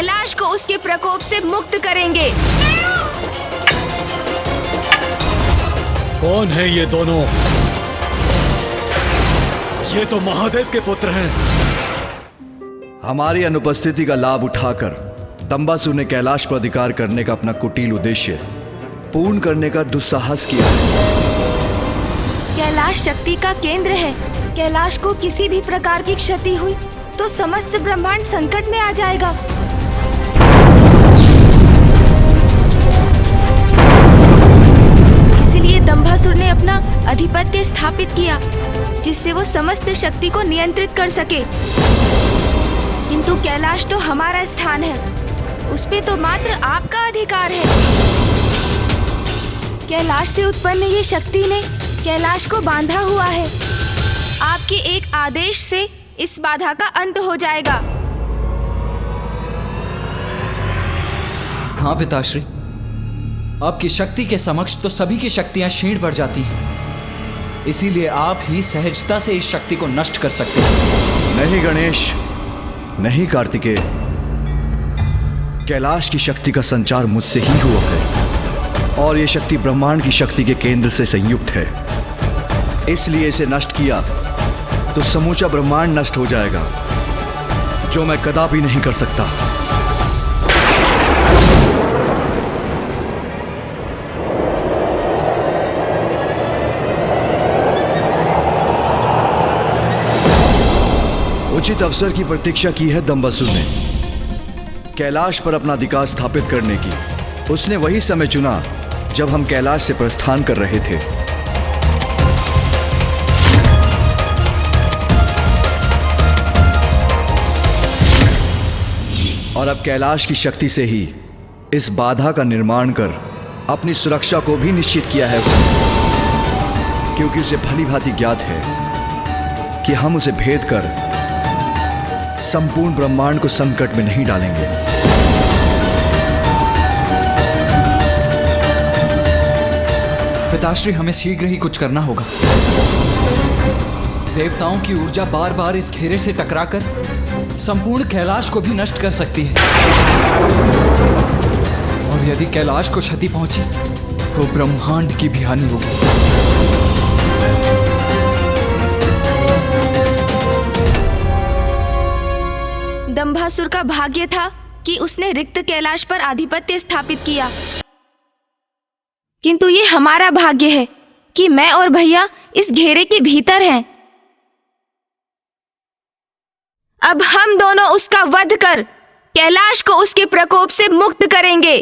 कैलाश को उसके प्रकोप से मुक्त करेंगे। कौन है ये दोनों? ये तो महादेव के पुत्र हैं। हमारी अनुपस्थिति का लाभ उठाकर दंबासुर ने कैलाश पर अधिकार करने का अपना कुटिल उद्देश्य पूर्ण करने का दुस्साहस किया है। कैलाश शक्ति का केंद्र है। कैलाश को किसी भी प्रकार की क्षति हुई तो समस्त ब्रह्मांड संकट में आ जाएगा। इसलिए दंभासुर ने अपना अधिपत्य स्थापित किया, जिससे वो समस्त शक्ति को नियंत्रित कर सके। किंतु कैलाश तो हमारा स्थान है, उस पे तो मात्र आपका अधिकार है। कैलाश से उत्पन्न ये शक्ति ने कैलाश को बांधा हुआ है। आपके एक आदेश से इस बाधा का अंत हो जाएगा। हाँ पिताश्री, आपकी शक्ति के समक्ष तो सभी की शक्तियां क्षीण पड़ जाती हैं। इसीलिए आप ही सहजता से इस शक्ति को नष्ट कर सकते हैं। नहीं गणेश, नहीं कार्तिकेय, कैलाश की शक्ति का संचार मुझसे ही हुआ है और ये शक्ति ब्रह्मांड की शक्ति के केंद्र से संयुक्त है। इसलिए इसे नष्ट किया तो समूचा ब्रह्मांड नष्ट हो जाएगा, जो मैं कदापि नहीं कर सकता। उचित अवसर की प्रतीक्षा की है दंबासुर ने कैलाश पर अपना अधिकार स्थापित करने की। उसने वही समय चुना जब हम कैलाश से प्रस्थान कर रहे थे। और अब कैलाश की शक्ति से ही इस बाधा का निर्माण कर अपनी सुरक्षा को भी निश्चित किया है उसने, क्योंकि उसे भली भांति ज्ञात है कि हम उसे भेद कर संपूर्ण ब्रह्मांड को संकट में नहीं डालेंगे। पिताश्री, हमें शीघ्र ही कुछ करना होगा। देवताओं की ऊर्जा बार बार इस घेरे से टकराकर संपूर्ण कैलाश को भी नष्ट कर सकती है, और यदि कैलाश को क्षति पहुंची तो ब्रह्मांड की भी हानि होगी। दंभासुर का भाग्य था कि उसने रिक्त कैलाश पर आधिपत्य स्थापित किया, किंतु ये हमारा भाग्य है कि मैं और भैया इस घेरे के भीतर हैं। अब हम दोनों उसका वध कर कैलाश को उसके प्रकोप से मुक्त करेंगे,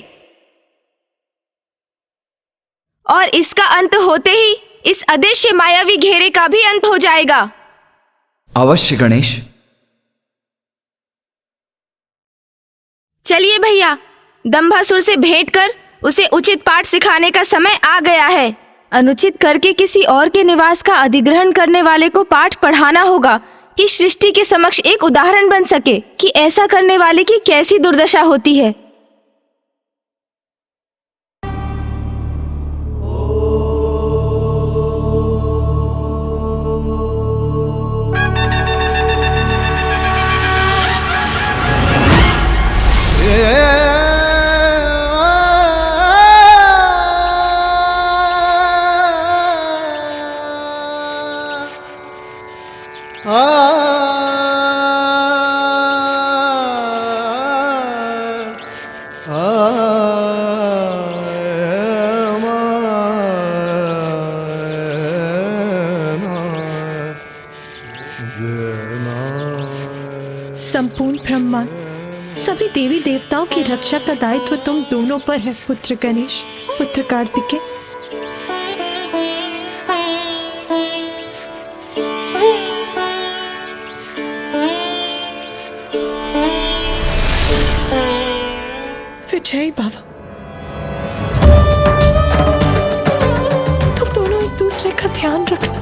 और इसका अंत होते ही इस अदृश्य मायावी घेरे का भी अंत हो जाएगा। अवश्य गणेश। चलिए भैया, दंभासुर से भेंट कर उसे उचित पाठ सिखाने का समय आ गया है। अनुचित करके किसी और के निवास का अधिग्रहण करने वाले को पाठ पढ़ाना होगा कि सृष्टि के समक्ष एक उदाहरण बन सके कि ऐसा करने वाले की कैसी दुर्दशा होती है। संपूर्ण ब्रह्मांड, सभी देवी देवताओं की रक्षा का दायित्व तुम दोनों पर है, पुत्र गणेश, पुत्र कार्तिकेय। विजय बाबा, तुम दोनों एक दूसरे का ध्यान रखना।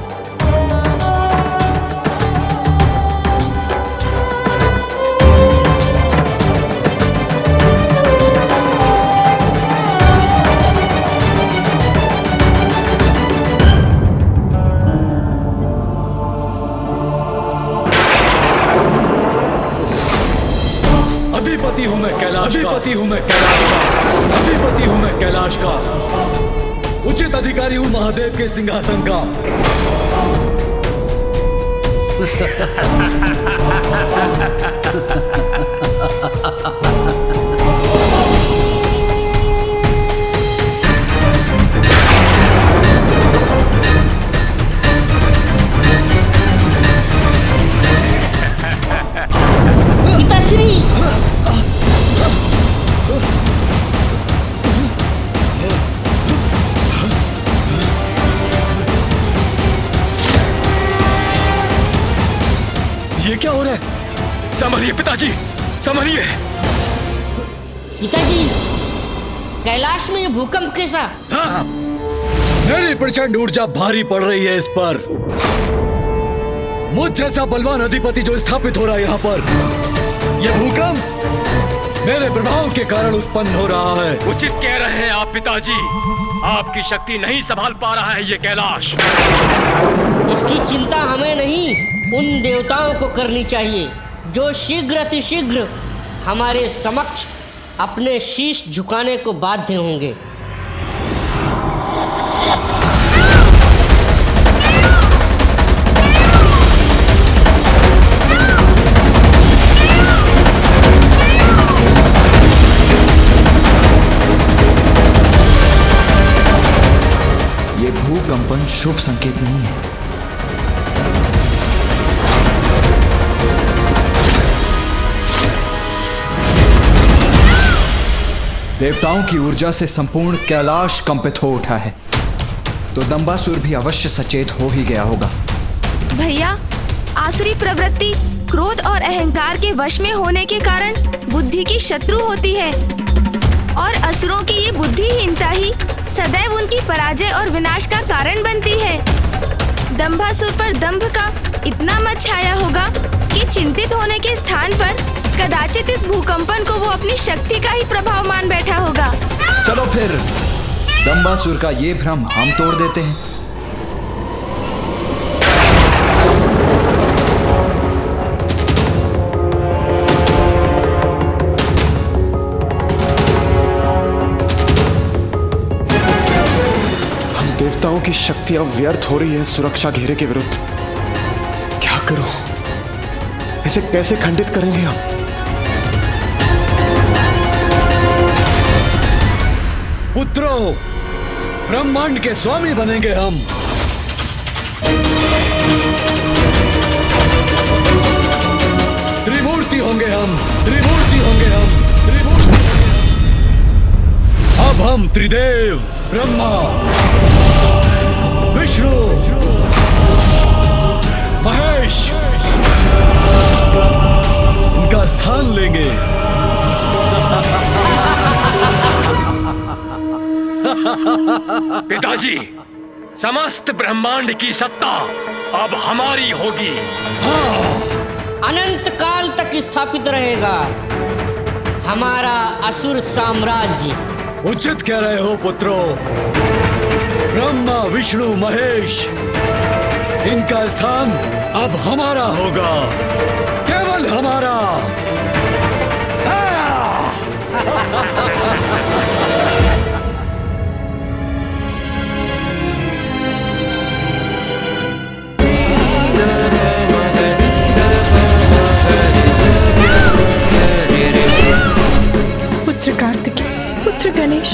अधिपति हूं मैं कैलाश कैलाश का। अधिपति हूँ मैं कैलाश का, अधिपति हूँ मैं कैलाश का, उचित अधिकारी हूँ महादेव के सिंहासन का। पिताश्री, ये क्या हो रहा है? संभलिए पिताजी, संभलिए। पिताजी, कैलाश में ये भूकंप कैसा? हाँ, मेरी प्रचंड ऊर्जा भारी पड़ रही है इस पर। मुझ जैसा बलवान अधिपति जो स्थापित हो रहा है यहाँ पर, यह भूकंप मेरे प्रभाव के कारण उत्पन्न हो रहा है। उचित कह रहे हैं आप पिताजी, आपकी शक्ति नहीं संभाल पा रहा है ये कैलाश। इसकी चिंता हमें नहीं, उन देवताओं को करनी चाहिए जो शीघ्र अतिशीघ्र हमारे समक्ष अपने शीश झुकाने को बाध्य होंगे। ये भूकंपन शुभ संकेत नहीं है। देवताओं की ऊर्जा से संपूर्ण कैलाश कंपित हो उठा है, तो दंबासुर भी अवश्य सचेत हो ही गया होगा। भैया, आसुरी प्रवृत्ति क्रोध और अहंकार के वश में होने के कारण बुद्धि की शत्रु होती है, और असुरों की ये बुद्धिहीनता ही सदैव उनकी पराजय और विनाश का कारण बनती है। दंभासुर पर दंभ का इतना मत छाया होगा कि चिंतित होने के स्थान पर कदाचित इस भूकंपन को वो अपनी शक्ति का ही प्रभाव मान बैठा होगा। चलो फिर दंबासुर का ये भ्रम हम तोड़ देते हैं। हम देवताओं की शक्ति अब व्यर्थ हो रही है सुरक्षा घेरे के विरुद्ध। क्या करूं? इसे कैसे खंडित करेंगे हम? पुत्रों, ब्रह्मांड के स्वामी बनेंगे हम। त्रिमूर्ति होंगे हम, त्रिमूर्ति होंगे हम, त्रिमूर्ति। अब हम त्रिदेव ब्रह्मा, विष्णु, महेश उनका स्थान लेंगे। पिताजी, समस्त ब्रह्मांड की सत्ता अब हमारी होगी। अनंत काल तक स्थापित रहेगा हमारा असुर साम्राज्य। उचित कह रहे हो पुत्रों। ब्रह्मा, विष्णु, महेश, इनका स्थान अब हमारा होगा, केवल हमारा। पुत्र कार्तिकेय, पुत्र गणेश,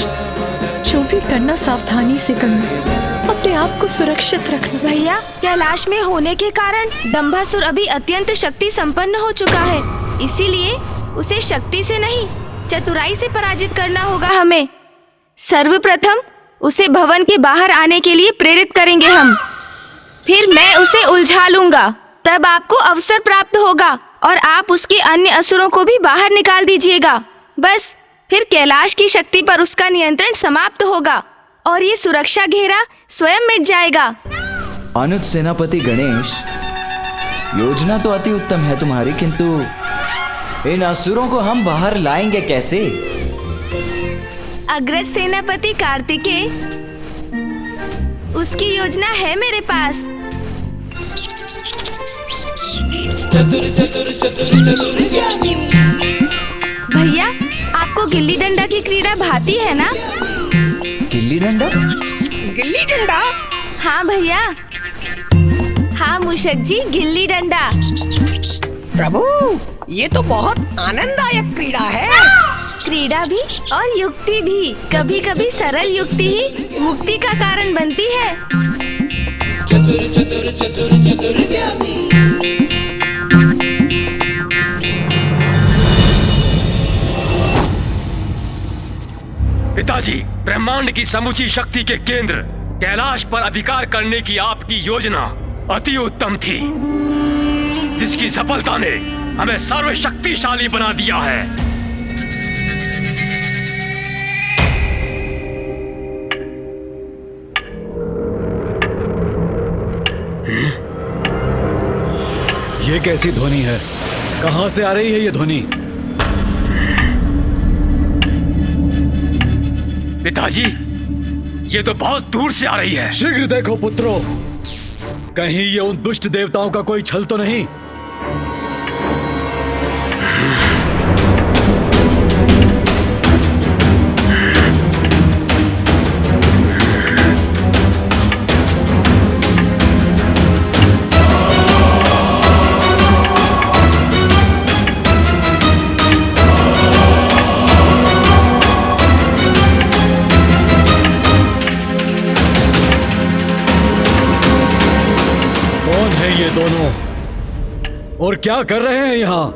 जो भी करना सावधानी से करना, अपने आप को सुरक्षित रखना। भैया, कैलाश में होने के कारण दंभासुर अभी अत्यंत शक्ति संपन्न हो चुका है, इसीलिए उसे शक्ति से नहीं चतुराई से पराजित करना होगा हमें। सर्वप्रथम उसे भवन के बाहर आने के लिए प्रेरित करेंगे हम, फिर मैं उसे उलझा लूंगा, तब आपको अवसर प्राप्त होगा और आप उसके अन्य असुरों को भी बाहर निकाल दीजिएगा। बस फिर कैलाश की शक्ति पर उसका नियंत्रण समाप्त होगा और ये सुरक्षा घेरा स्वयं मिट जाएगा। अनुज सेनापति गणेश, योजना तो अति उत्तम है तुम्हारी, किंतु इन असुरों को हम बाहर लाएंगे कैसे? अग्रज सेनापति कार्तिकेय, उसकी योजना है मेरे पास। भैया, गिल्ली डंडा की क्रीड़ा भाती है ना? गिल्ली डंडा? गिल्ली डंडा? हाँ भैया, हाँ मूषक जी, गिल्ली डंडा। प्रभु, ये तो बहुत आनंददायक क्रीड़ा है। क्रीड़ा भी और युक्ति भी। कभी कभी सरल युक्ति ही मुक्ति का कारण बनती है। पिताजी, ब्रह्मांड की समूची शक्ति के केंद्र कैलाश पर अधिकार करने की आपकी योजना अति उत्तम थी, जिसकी सफलता ने हमें सर्वशक्तिशाली बना दिया है। ये कैसी ध्वनि है? कहां से आ रही है ये ध्वनि? पिताजी, ये तो बहुत दूर से आ रही है। शीघ्र देखो पुत्रों, कहीं ये उन दुष्ट देवताओं का कोई छल तो नहीं? ये दोनों और क्या कर रहे हैं यहाँ?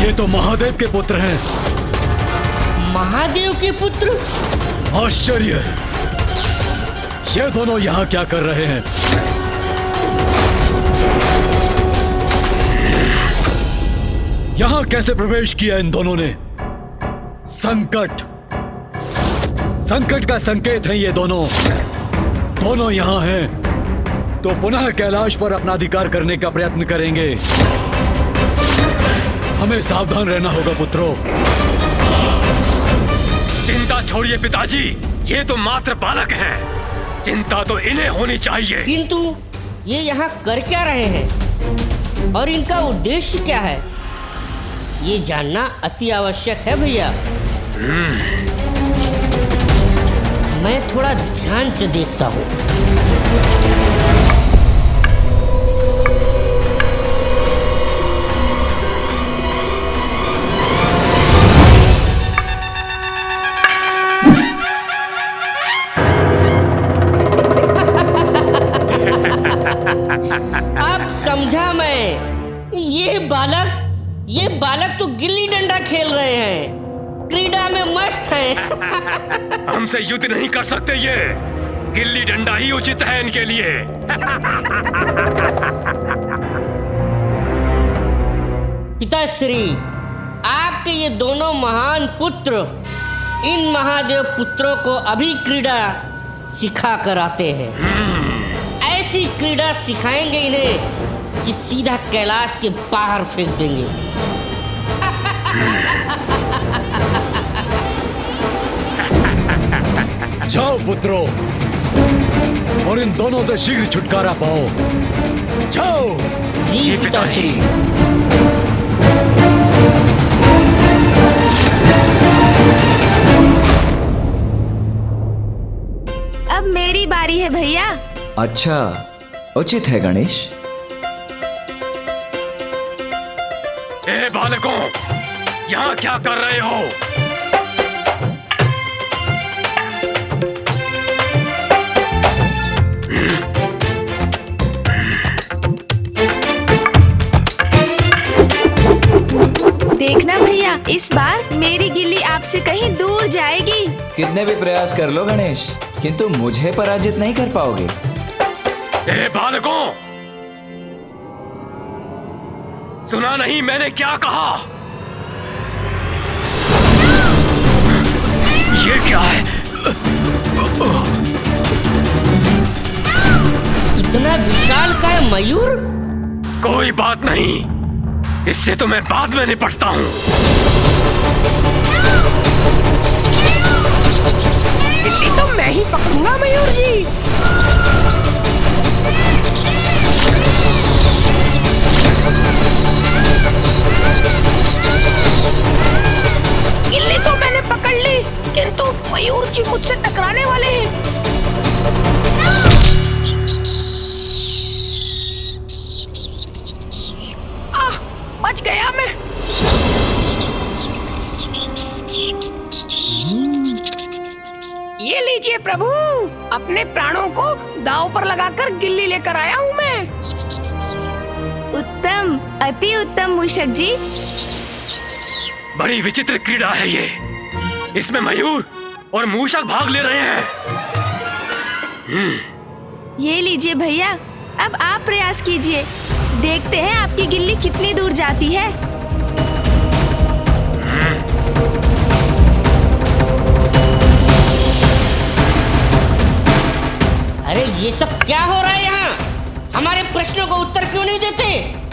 ये तो महादेव के पुत्र हैं। महादेव के पुत्र? आश्चर्य! ये दोनों यहाँ क्या कर रहे हैं? यहाँ कैसे प्रवेश किया इन दोनों ने? संकट! संकट का संकेत है ये दोनों। दोनों यहाँ हैं तो पुनः कैलाश पर अपना अधिकार करने का प्रयत्न करेंगे। हमें सावधान रहना होगा पुत्रों। चिंता छोड़िए पिताजी, ये तो मात्र बालक हैं। चिंता तो इन्हें होनी चाहिए। किंतु ये यहाँ कर क्या रहे हैं और इनका उद्देश्य क्या है, ये जानना अति आवश्यक है भैया। मैं थोड़ा ध्यान से देखता हूँ। अब समझा मैं। ये बालक तो गिल्ली डंडा खेल रहे हैं, क्रीड़ा में मस्त हैं। हमसे युद्ध नहीं कर सकते ये। गिल्ली डंडा ही उचित है इनके लिए। पिताश्री, आपके ये दोनों महान पुत्र इन महादेव पुत्रों को अभी क्रीड़ा सिखा कर आते हैं। ऐसी क्रीड़ा सिखाएंगे इन्हें कि सीधा कैलाश के बाहर फेंक देंगे। जाओ पुत्रों और इन दोनों से शीघ्र छुटकारा पाओ। जाओ। जी पिताश्री। अब मेरी बारी है भैया। अच्छा, उचित है गणेश। ए बालकों, यहाँ क्या कर रहे हो? देखना भैया, इस बार मेरी गिल्ली आपसे कहीं दूर जाएगी। कितने भी प्रयास कर लो गणेश, किंतु मुझे पराजित नहीं कर पाओगे। ए बालकों, सुना नहीं मैंने क्या कहा? ये क्या है? इतना विशाल का मयूर? कोई बात नहीं, इससे तो मैं बाद में निपटता हूँ। गिल्ली तो मैं ही पकड़ूंगा मयूर जी। गिल्ली तो मैंने पकड़ ली, किंतु मयूर जी मुझसे टकराने वाले हैं। बच गया मैं। ये लीजिए प्रभु, अपने प्राणों को दांव पर लगाकर गिल्ली लेकर आया हूँ मैं। उत्तम, अति उत्तम मूषक जी। बड़ी विचित्र क्रीड़ा है ये। इसमें मयूर और मूषक भाग ले रहे हैं। ये लीजिए भैया, अब आप प्रयास कीजिए, देखते हैं आपकी गिल्ली कितनी दूर जाती है। अरे ये सब क्या हो रहा है यहाँ? हमारे प्रश्नों को उत्तर क्यों नहीं देते?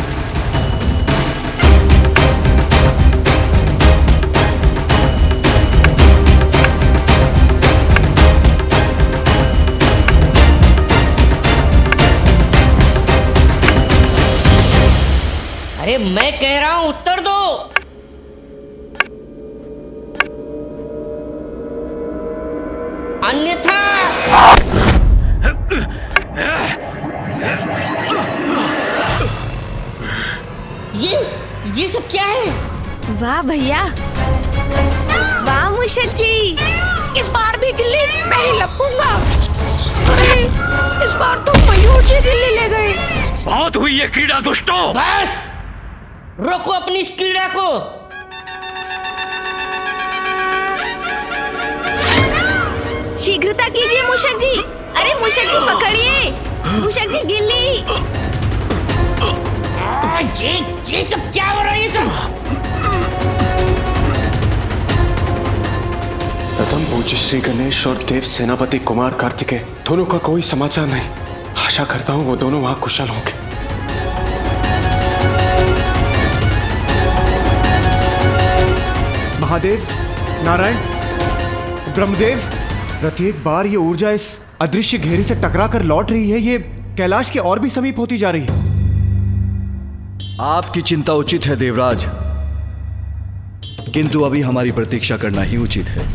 अरे मैं कह रहा हूं उत्तर दो। अन्यथा ये सब क्या है? वाह भैया, वाह मूषक जी। इस बार भी गिल्ली मैं ही लपूंगा। अरे इस बार तो मयूर जी गिल्ली ले गए। बहुत हुई ये क्रीड़ा दुष्टों। बस रोको अपनी इस क्रीड़ा को। शीघ्रता कीजिए मूषक जी। अरे मूषक जी पकड़िए, मूषक जी गिल्ली। ये सब क्या हो रहा है? ये सब प्रथम पूज्य श्री गणेश और देव सेनापति कुमार कार्तिकेय दोनों का कोई समाचार नहीं। आशा करता हूँ वो दोनों वहां कुशल होंगे। महादेव, नारायण, ब्रह्मदेव, प्रत्येक बार ये ऊर्जा इस अदृश्य घेरे से टकरा कर लौट रही है। ये कैलाश के और भी समीप होती जा रही है। आपकी चिंता उचित है देवराज, किंतु अभी हमारी प्रतीक्षा करना ही उचित है।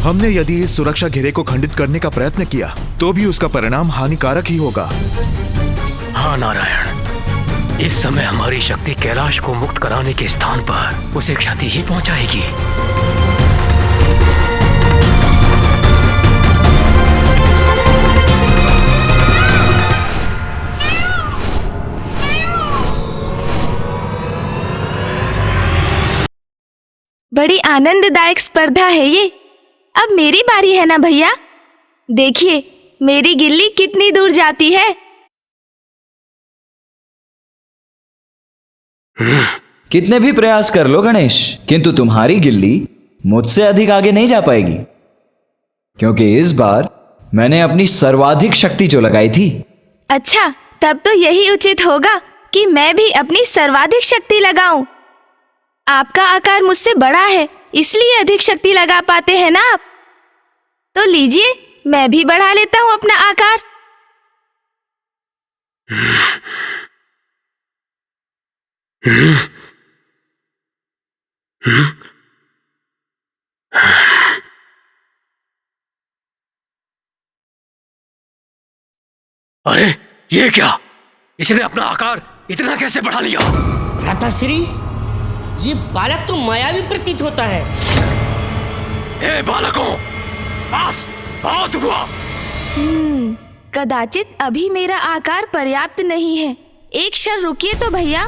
हमने यदि इस सुरक्षा घेरे को खंडित करने का प्रयत्न किया तो भी उसका परिणाम हानिकारक ही होगा। हाँ नारायण, इस समय हमारी शक्ति कैलाश को मुक्त कराने के स्थान पर उसे क्षति ही पहुंचाएगी। बड़ी आनंददायक स्पर्धा है ये। अब मेरी बारी है ना भैया। देखिए मेरी गिल्ली कितनी दूर जाती है। कितने भी प्रयास कर लो गणेश, किंतु तुम्हारी गिल्ली मुझसे अधिक आगे नहीं जा पाएगी, क्योंकि इस बार मैंने अपनी सर्वाधिक शक्ति जो लगाई थी। अच्छा, तब तो यही उचित होगा कि मैं भी अपनी सर्वाधिक शक्ति लगाऊं। आपका आकार मुझसे बड़ा है, इसलिए अधिक शक्ति लगा पाते हैं ना आप। तो लीजिए, मैं भी बढ़ा लेता हूं अपना आकार। अरे ये क्या? इसने अपना आकार इतना कैसे बढ़ा लिया? भ्राताश्री, ये बालक तो मायावी प्रतीत होता है। ए बालकों, पास बहुत हुआ। कदाचित अभी मेरा आकार पर्याप्त नहीं है। एक क्षण रुकिए तो भैया।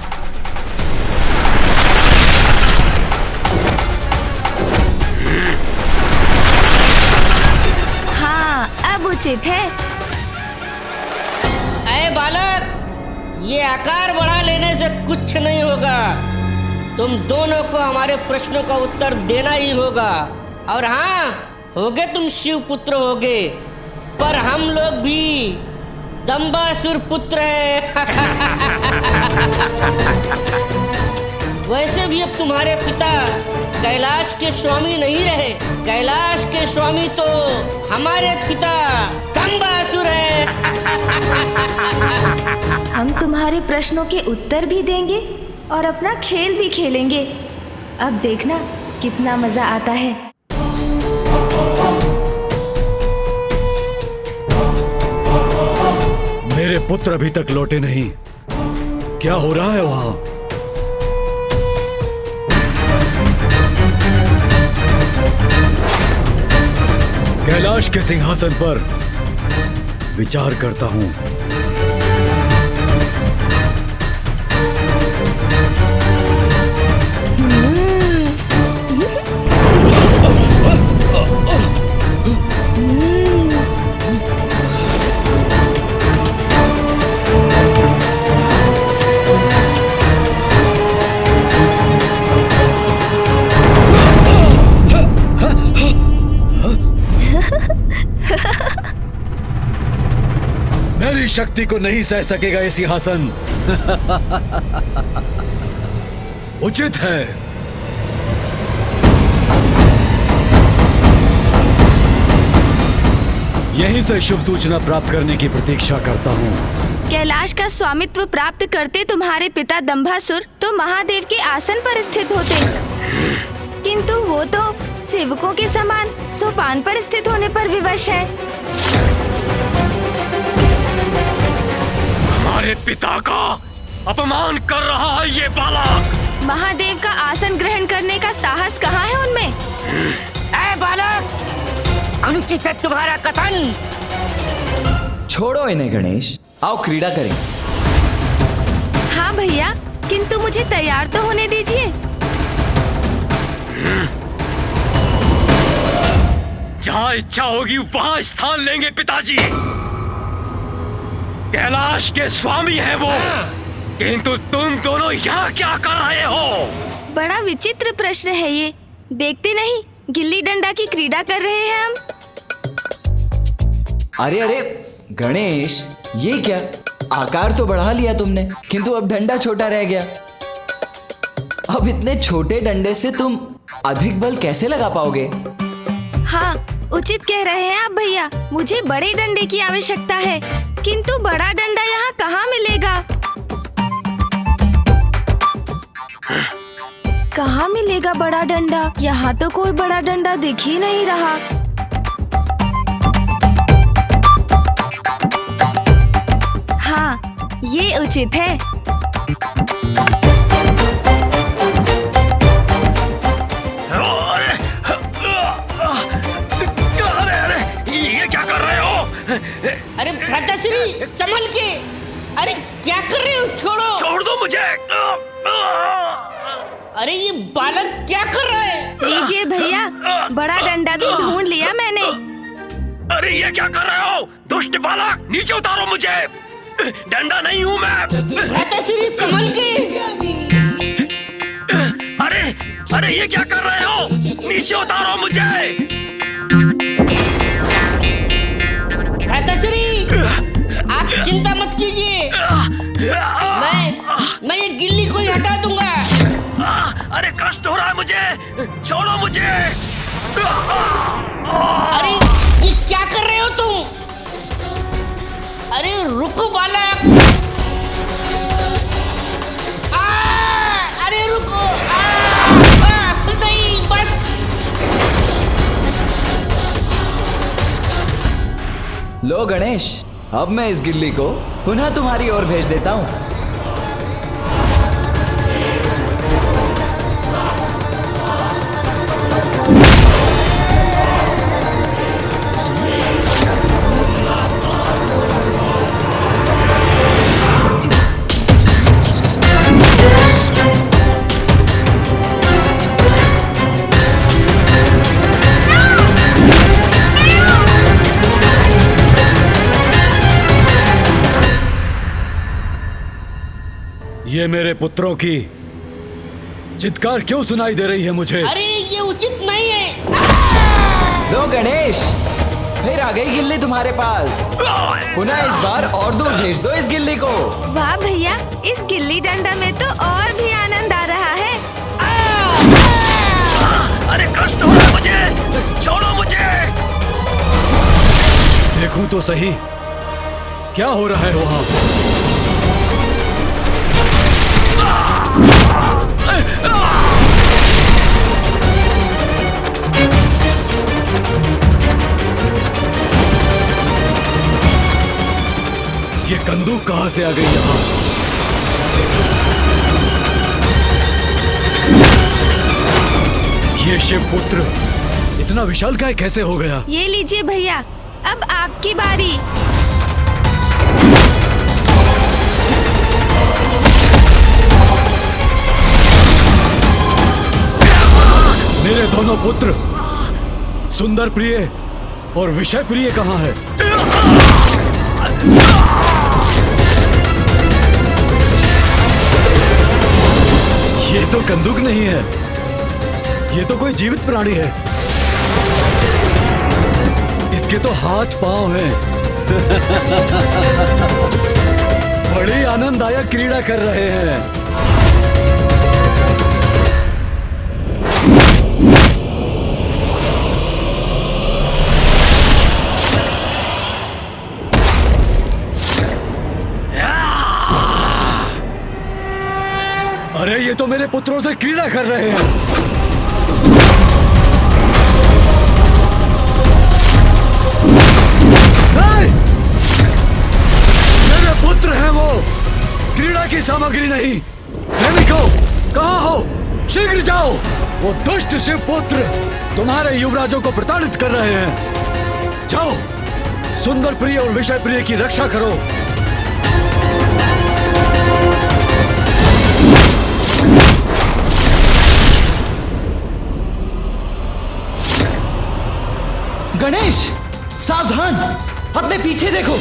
हाँ, अब उचित है। अरे बालक, ये आकार बढ़ा लेने से कुछ नहीं होगा। तुम दोनों को हमारे प्रश्नों का उत्तर देना ही होगा। और हाँ, होगे तुम शिव पुत्र होगे, पर हम लोग भी दंबासुर पुत्र है। वैसे भी अब तुम्हारे पिता कैलाश के स्वामी नहीं रहे। कैलाश के स्वामी तो हमारे पिता दंबासुर हैं। हम तुम्हारे प्रश्नों के उत्तर भी देंगे और अपना खेल भी खेलेंगे। अब देखना कितना मजा आता है। मेरे पुत्र अभी तक लौटे नहीं। क्या हो रहा है वहां? कैलाश के सिंहासन पर विचार करता हूं। मेरी शक्ति को नहीं सह सकेगा ये सिंहासन। उचित है। यहीं से शुभ सूचना प्राप्त करने की प्रतीक्षा करता हूँ। कैलाश का स्वामित्व प्राप्त करते तुम्हारे पिता दंभासुर तो महादेव के आसन पर स्थित होते, किंतु वो तो सेवकों के समान सोपान पर स्थित होने पर विवश है। हमारे पिता का अपमान कर रहा है ये बालक। महादेव का आसन ग्रहण करने का साहस कहाँ है उनमें? ऐ बालक, अनुचित है तुम्हारा कथन। छोड़ो इन्हें गणेश, आओ क्रीड़ा करें। हाँ भैया, किंतु मुझे तैयार तो होने दीजिए। जहाँ इच्छा होगी वहाँ स्थान लेंगे पिताजी। कैलाश के स्वामी है वो, किंतु तुम दोनों यहाँ क्या कर रहे हो? बड़ा विचित्र प्रश्न है ये। देखते नहीं गिल्ली डंडा की क्रीड़ा कर रहे हैं हम। अरे अरे गणेश, ये क्या? आकार तो बढ़ा लिया तुमने, किंतु अब डंडा छोटा रह गया। अब इतने छोटे डंडे से तुम अधिक बल कैसे लगा पाओगे? हाँ, उचित कह रहे हैं आप भैया। मुझे बड़े डंडे की आवश्यकता है, किंतु बड़ा डंडा यहाँ कहाँ मिलेगा? कहाँ मिलेगा बड़ा डंडा? यहाँ तो कोई बड़ा डंडा दिख ही नहीं रहा। हाँ, ये उचित है। ये क्या कर रहे हो? अरे भ्राताश्री, संभल के। अरे क्या कर रहे हो? छोड़ो। छोड़ दो मुझे। अरे ये बालक क्या कर रहा है? लीजिए भैया, बड़ा डंडा भी ढूंढ लिया मैंने। अरे ये क्या कर रहे हो? दुष्ट बालक, नीचे उतारो मुझे। डंडा नहीं हूँ मैं। भ्राताश्री, संभल के। अरे ये क्या कर रहे हो? नीचे उतारो मुझे। भ्राताश्री, आप चिंता मत कीजिए। मैं ये गिल्ली को ही हटा दूंगा। अरे कष्ट हो रहा है मुझे, छोड़ो मुझे। अरे ये क्या कर रहे हो तुम? अरे रुको बालक। अरे रुको। नहीं, बस। लो गणेश, अब मैं इस गिल्ली को पुनः तुम्हारी ओर भेज देता हूँ। ये मेरे पुत्रों की चित्कार क्यों सुनाई दे रही है मुझे? अरे ये उचित नहीं है। लो गणेश, फिर आ गई गिल्ली तुम्हारे पास। पुनः इस बार और दूर भेज दो इस गिल्ली को। वाह भैया, इस गिल्ली डंडा में तो और भी आनंद आ रहा है। अरे कष्ट हो रहा है मुझे, छोड़ो मुझे। देखूं तो सही क्या हो रहा है वहाँ। ये कंदूक कहाँ से आ गई यहाँ? ये शिवपुत्र इतना विशालकाय कैसे हो गया? ये लीजिए भैया, अब आपकी बारी। मेरे दोनों पुत्र सुंदर प्रिय और विषय प्रिय कहाँ है? ये तो कंदूक नहीं है, ये तो कोई जीवित प्राणी है। इसके तो हाथ पांव हैं। बड़ी आनंददायक क्रीड़ा कर रहे हैं। अरे ये तो मेरे पुत्रों से क्रीड़ा कर रहे हैं। मेरे पुत्र हैं वो, क्रीड़ा की सामग्री नहीं। सैनिकों, कहाँ हो? शीघ्र जाओ। वो दुष्ट शिवपुत्र तुम्हारे युवराजों को प्रताड़ित कर रहे हैं। जाओ, सुंदर प्रिय और विषय प्रिय की रक्षा करो। गणेश, सावधान, अपने पीछे देखो।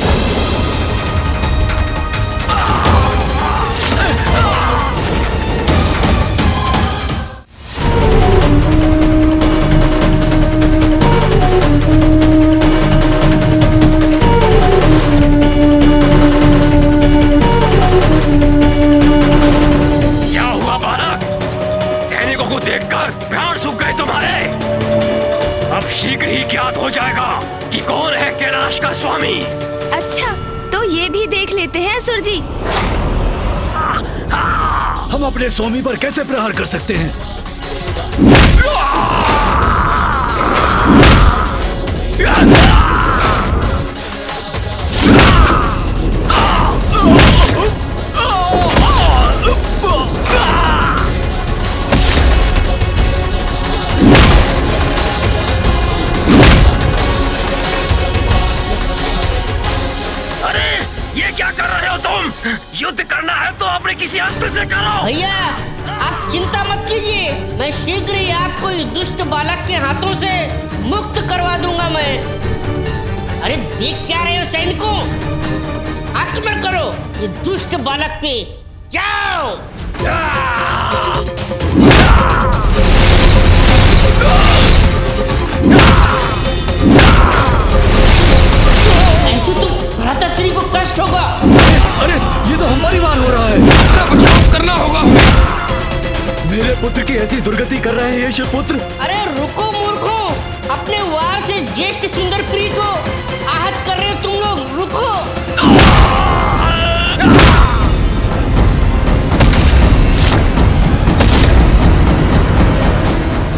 क्या हुआ बालक? सैनिकों को देखकर प्राण सूख गए तुम्हारे। अब शीघ्र ही ज्ञात हो जाएगा कि कौन है कैलाश का स्वामी। अच्छा, तो ये भी देख लेते हैं असुर जी। हम अपने स्वामी पर कैसे प्रहार कर सकते हैं? युद्ध करना है तो अपने किसी अस्त्र से करो। भैया, आप चिंता मत कीजिए, मैं शीघ्र ही आपको इस दुष्ट बालक के हाथों से मुक्त करवा दूंगा मैं। अरे देख क्या रहे हो सैनिकों, आक्रमण करो ये दुष्ट बालक पे, जाओ। ऐसे तो भ्राताश्री को कष्ट होगा। अरे ये तो हमारी बार हो रहा है। बचाव करना होगा। मेरे पुत्र की ऐसी दुर्गति कर रहे हैं ये शिवपुत्र। अरे रुको मूर्खों, अपने वार से ज्येष्ठ सुंदर प्रिय को आहत कर रहे हो तुम लोग, रुको।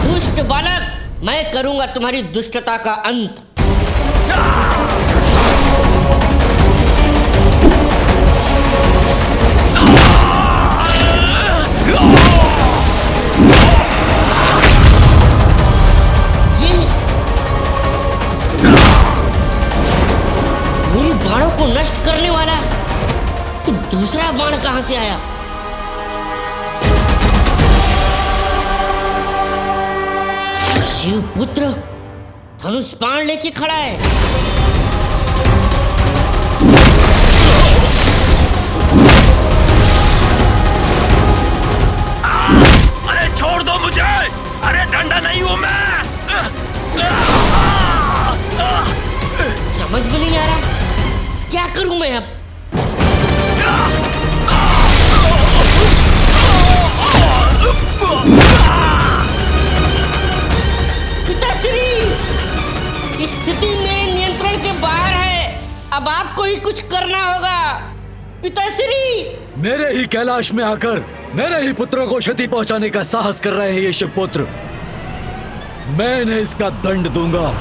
दुष्ट बालक, मैं करूंगा तुम्हारी दुष्टता का अंत। मेरी बाणों को नष्ट करने वाला तो दूसरा बाण कहां से आया? शिवपुत्र धनुष बाण लेके खड़ा है। अरे छोड़ दो मुझे, अरे डंडा नहीं हूं मैं। करूं मैं अब? पिताश्री, स्थिति मेरे नियंत्रण के बाहर है। अब आपको ही कुछ करना होगा। पिताश्री, मेरे ही कैलाश में आकर मेरे ही पुत्रों को क्षति पहुंचाने का साहस कर रहे हैं ये शिवपुत्र। मैं इन्हें इसका दंड दूंगा।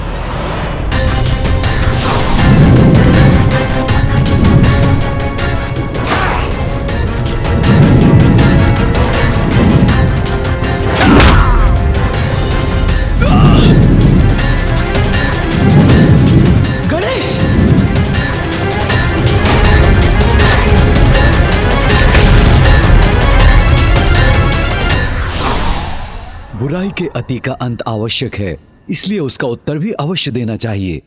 गणेश! बुराई के अति का अंत आवश्यक है, इसलिए उसका उत्तर भी अवश्य देना चाहिए।